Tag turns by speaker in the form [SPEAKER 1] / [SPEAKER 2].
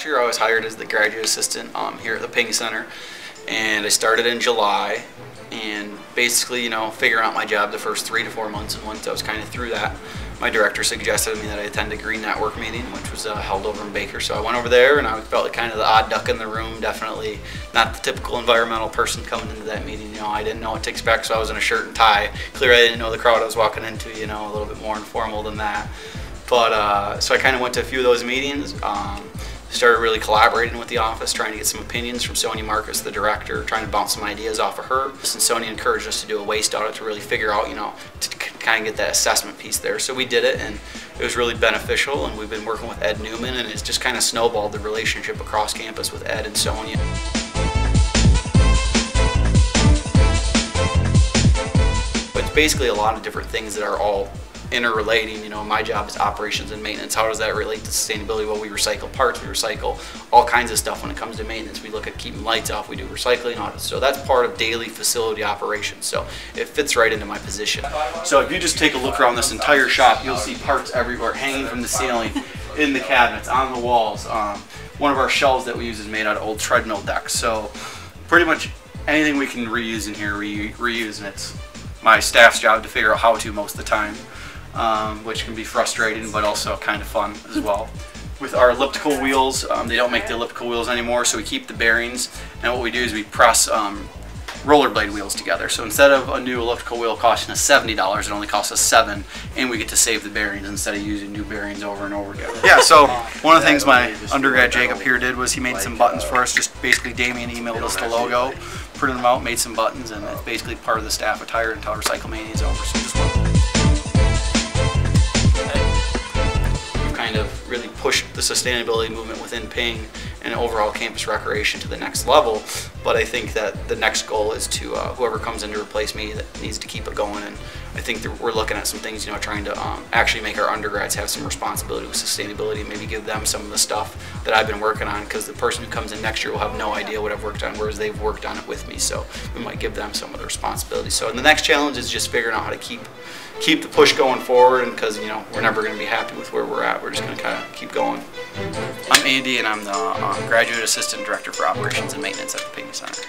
[SPEAKER 1] last year I was hired as the graduate assistant here at the Ping Center, and I started in July. And basically, figuring out my job the first 3 to 4 months, and once I was kind of through that, my director suggested to me that I attend a Green Network meeting, which was held over in Baker. So I went over there, and I felt like kind of the odd duck in the room, definitely not the typical environmental person coming into that meeting. I didn't know what to expect, so I was in a shirt and tie. Clearly, I didn't know the crowd I was walking into, a little bit more informal than that. But so I kind of went to a few of those meetings. Started really collaborating with the office, trying to get some opinions from Sonia Marcus, the director, trying to bounce some ideas off of her. And Sonia encouraged us to do a waste audit to really figure out, to kind of get that assessment piece there. So we did it, and it was really beneficial, and we've been working with Ed Newman, and it's just kind of snowballed the relationship across campus with Ed and Sonia. It's basically a lot of different things that are all interrelating. My job is operations and maintenance. How does that relate to sustainability? Well, we recycle parts, we recycle all kinds of stuff when it comes to maintenance. We look at keeping lights off, we do recycling audits. So that's part of daily facility operations. So it fits right into my position. So if you just take a look around this entire shop, you'll see parts everywhere, hanging from the ceiling, in the cabinets, on the walls. One of our shelves that we use is made out of old treadmill decks. So pretty much anything we can reuse in here, reuse, and it's my staff's job to figure out how to most of the time. Which can be frustrating, but also kind of fun as well. With our elliptical wheels, they don't make the elliptical wheels anymore, so we keep the bearings, and what we do is we press rollerblade wheels together. So instead of a new elliptical wheel costing us $70, it only costs us $7, and we get to save the bearings instead of using new bearings over and over again. Yeah, so one of the things my undergrad Jacob here did was he made some buttons for us. Just basically Damien emailed us the logo, printed them out, made some buttons, and it's basically part of the staff attire until Recyclemania is over. So just kind of really pushed the sustainability movement within Ping and overall campus recreation to the next level. But I think that the next goal is to whoever comes in to replace me that needs to keep it going. And I think that we're looking at some things, trying to actually make our undergrads have some responsibility with sustainability, maybe give them some of the stuff that I've been working on, because the person who comes in next year will have no idea what I've worked on, whereas they've worked on it with me. So we might give them some of the responsibility. So the next challenge is just figuring out how to keep the push going forward, and because we're never going to be happy with where we're at, we're just going to kind of keep going. I'm Andy, and I'm the Graduate Assistant Director for Operations and Maintenance at the Ping Center.